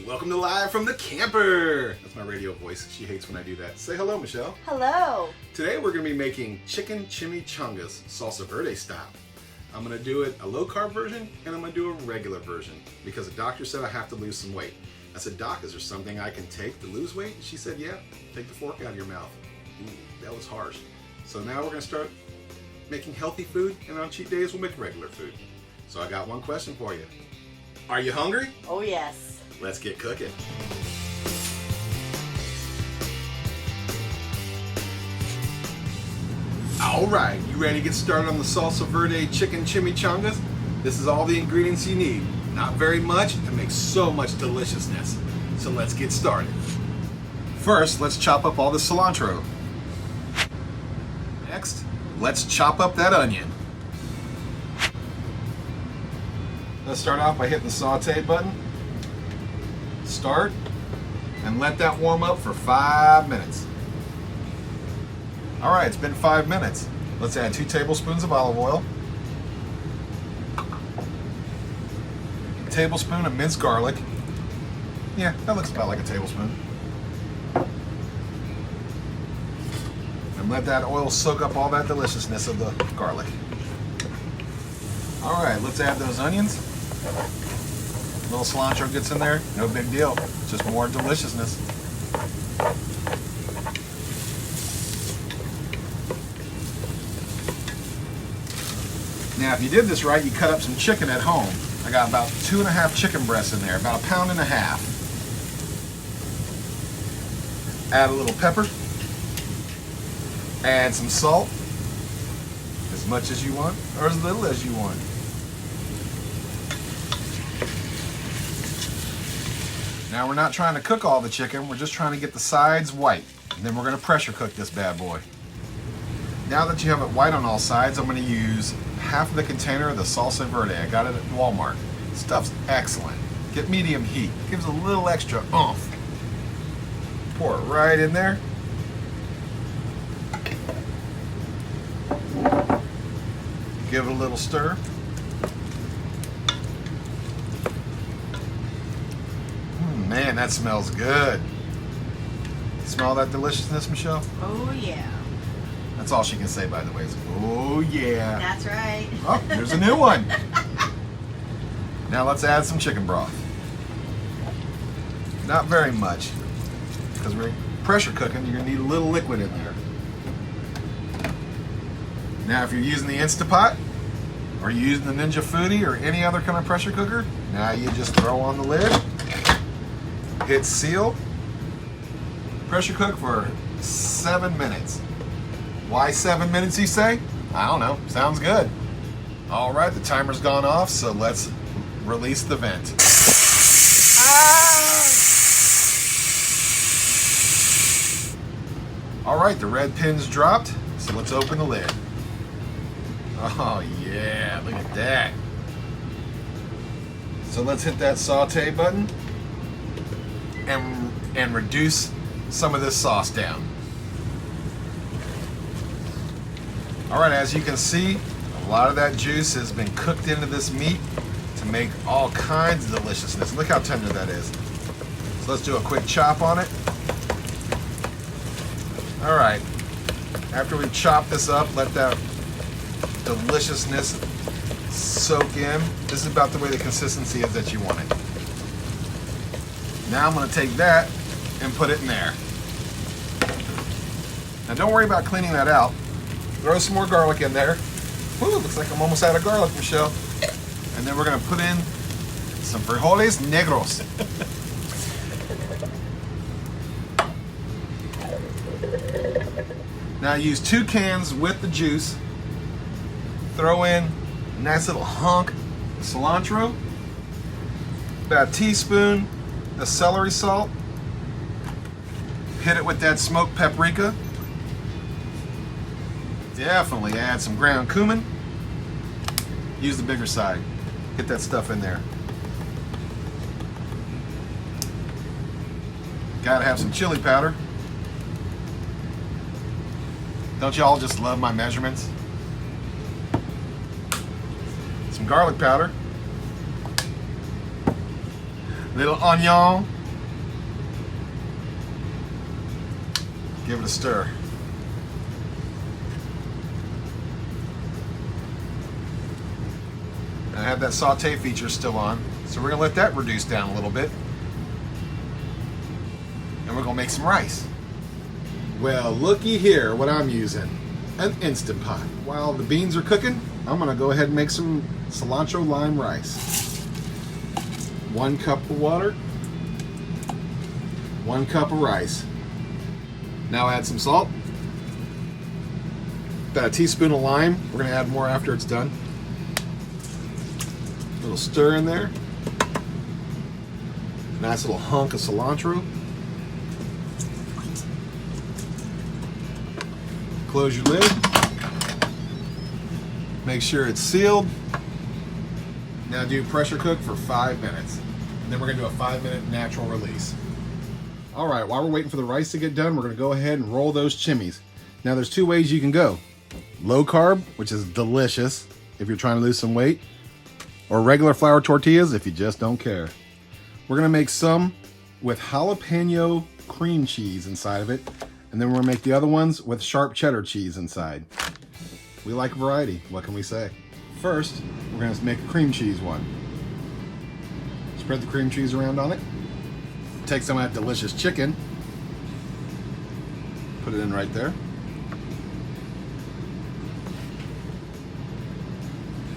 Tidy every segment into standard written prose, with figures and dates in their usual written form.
Hey, welcome to Live from the Camper. That's my radio voice. She hates when I do that. Say hello, Michelle. Hello. Today we're going to be making chicken chimichangas, Salsa Verde style. I'm going to do it a low carb version and I'm going to do a regular version because the doctor said I have to lose some weight. I said, Doc, is there something I can take to lose weight? She said, yeah, take the fork out of your mouth. Ooh, that was harsh. So now we're going to start making healthy food, and on cheat days we'll make regular food. So I got one question for you. Are you hungry? Oh yes. Let's get cooking. All right, you ready to get started on the Salsa Verde chicken chimichangas? This is all the ingredients you need. Not very much to make so much deliciousness. So let's get started. First, let's chop up all the cilantro. Next, let's chop up that onion. Let's start off by hitting the saute button. Start, and let that warm up for 5 minutes. All right, it's been 5 minutes. Let's add 2 tablespoons of olive oil, a tablespoon of minced garlic. Yeah, that looks about like a tablespoon. And let that oil soak up all that deliciousness of the garlic. All right, let's add those onions. A little cilantro gets in there, no big deal, just more deliciousness. Now, if you did this right, you cut up some chicken at home. I got about 2.5 chicken breasts in there, about 1.5 pounds. Add a little pepper. Add some salt, as much as you want, or as little as you want. Now we're not trying to cook all the chicken, we're just trying to get the sides white. And then we're going to pressure cook this bad boy. Now that you have it white on all sides, I'm going to use half of the container of the Salsa Verde. I got it at Walmart. Stuff's excellent. Get medium heat. Gives a little extra oomph. Pour it right in there. Give it a little stir. Man, that smells good. Smell that deliciousness, Michelle? Oh yeah. That's all she can say, by the way, is, oh yeah. That's right. Oh, there's a new one. Now let's add some chicken broth. Not very much, because we're pressure cooking, you're gonna need a little liquid in there. Now if you're using the Instapot, or you're using the Ninja Foodi, or any other kind of pressure cooker, now you just throw on the lid, hit seal, pressure cook for 7 minutes. Why 7 minutes, you say? I don't know, sounds good. All right, the timer's gone off, so let's release the vent. All right, the red pin's dropped, so let's open the lid. Oh yeah, look at that. So let's hit that saute button and reduce some of this sauce down. All right, as you can see, a lot of that juice has been cooked into this meat to make all kinds of deliciousness. Look how tender that is. So let's do a quick chop on it. All right, after we chop this up, let that deliciousness soak in. This is about the way the consistency is that you want it. Now I'm going to take that and put it in there. Now don't worry about cleaning that out. Throw some more garlic in there. Woo, looks like I'm almost out of garlic, Michelle. And then we're going to put in some frijoles negros. Now use 2 cans with the juice. Throw in a nice little hunk of cilantro, about a teaspoon of celery salt. Hit it with that smoked paprika. Definitely add some ground cumin. Use the bigger side. Get that stuff in there. Gotta have some chili powder. Don't y'all just love my measurements? Some garlic powder. Little onion. Give it a stir. I have that saute feature still on, so we're gonna let that reduce down a little bit. And we're gonna make some rice. Well, looky here what I'm using. An Instant Pot. While the beans are cooking, I'm gonna go ahead and make some cilantro lime rice. 1 cup of water, 1 cup of rice. Now add some salt. About a teaspoon of lime. We're gonna add more after it's done. A little stir in there. Nice little hunk of cilantro. Close your lid. Make sure it's sealed. Now do pressure cook for 5 minutes. And then we're gonna do a 5-minute natural release. All right, while we're waiting for the rice to get done, we're gonna go ahead and roll those chimneys. Now there's 2 ways you can go. Low carb, which is delicious if you're trying to lose some weight, or regular flour tortillas if you just don't care. We're gonna make some with jalapeno cream cheese inside of it, and then we're gonna make the other ones with sharp cheddar cheese inside. We like variety, what can we say? First, we're gonna make a cream cheese one. Spread the cream cheese around on it. Take some of that delicious chicken. Put it in right there.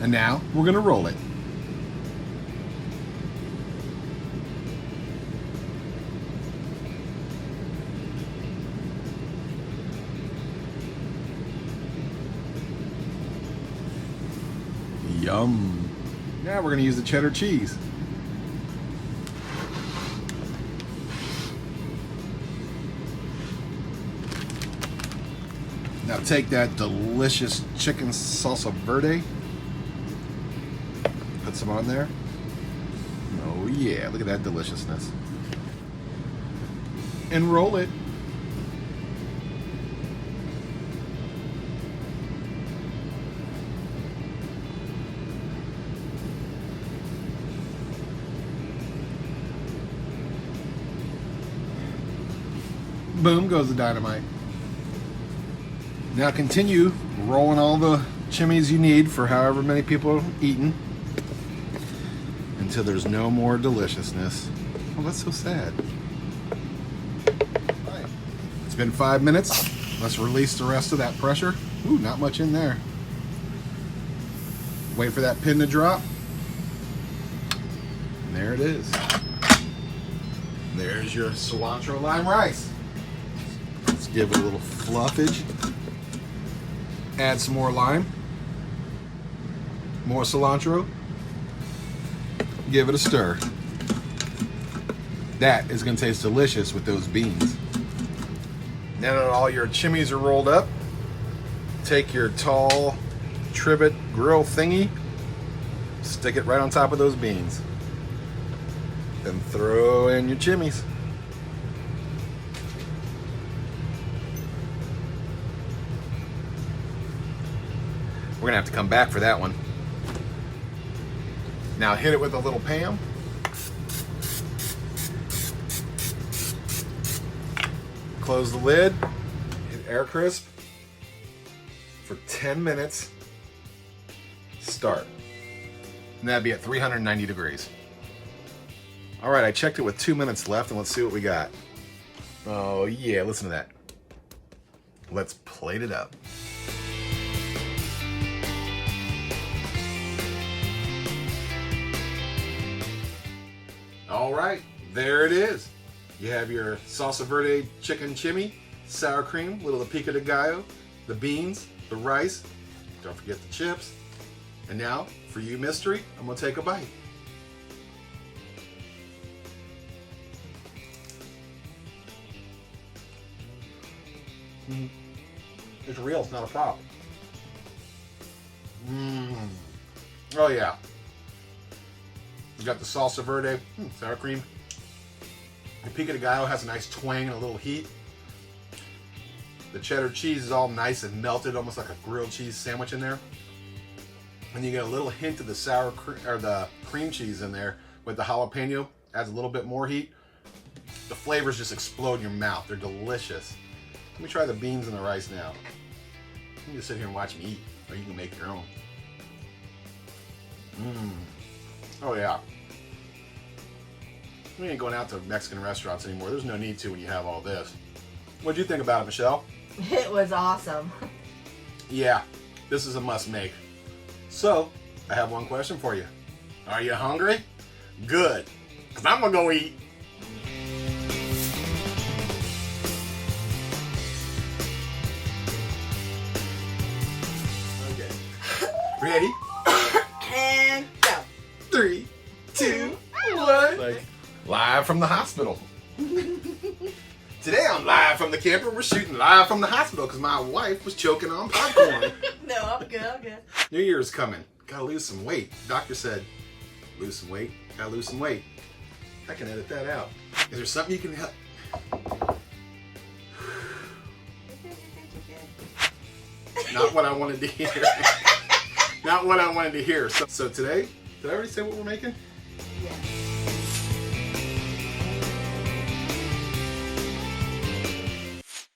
And now, we're gonna roll it. Yum. Now we're gonna use the cheddar cheese. Now take that delicious chicken salsa verde. Put some on there. Oh yeah, look at that deliciousness. And roll it. Boom goes the dynamite. Now continue rolling all the chimneys you need for however many people are eating until there's no more deliciousness. Oh, that's so sad. Right. It's been 5 minutes. Let's release the rest of that pressure. Ooh, not much in there. Wait for that pin to drop. And there it is. There's your cilantro lime rice. Let's give it a little fluffage. Add some more lime. More cilantro. Give it a stir. That is going to taste delicious with those beans. Now that all your chimneys are rolled up, take your tall trivet grill thingy, stick it right on top of those beans. Then throw in your chimneys. We're gonna have to come back for that one. Now hit it with a little Pam. Close the lid, hit air crisp for 10 minutes. Start. And that'd be at 390 degrees. All right, I checked it with 2 minutes left, and let's see what we got. Oh yeah, listen to that. Let's plate it up. All right, there it is. You have your Salsa Verde chicken chimney, sour cream, little the Pico de Gallo, the beans, the rice, don't forget the chips. And now, for you mystery, I'm gonna take a bite. It's real, it's not a prop. Oh yeah. You got the Salsa Verde, sour cream. The Pico de Gallo has a nice twang and a little heat. The cheddar cheese is all nice and melted, almost like a grilled cheese sandwich in there. And you get a little hint of the sour or the cream cheese in there with the jalapeno. adds a little bit more heat. The flavors just explode in your mouth. They're delicious. Let me try the beans and the rice now. You can just sit here and watch me eat, or you can make your own. Oh yeah. We ain't going out to Mexican restaurants anymore. There's no need to when you have all this. What'd you think about it, Michelle? It was awesome. Yeah, this is a must make. So, I have one question for you. Are you hungry? Good, because I'm going to go eat. Okay. Ready? And go. 3, 2, 1. Like, live from the hospital. Today I'm live from the camper. We're shooting live from the hospital because my wife was choking on popcorn. No, I'm good, I'm good. New Year's coming. Gotta lose some weight. Doctor said, lose some weight. Gotta lose some weight. I can edit that out. Is there something you can help? Not what I wanted to hear. Not what I wanted to hear. So today, did I already say what we're making? Yeah.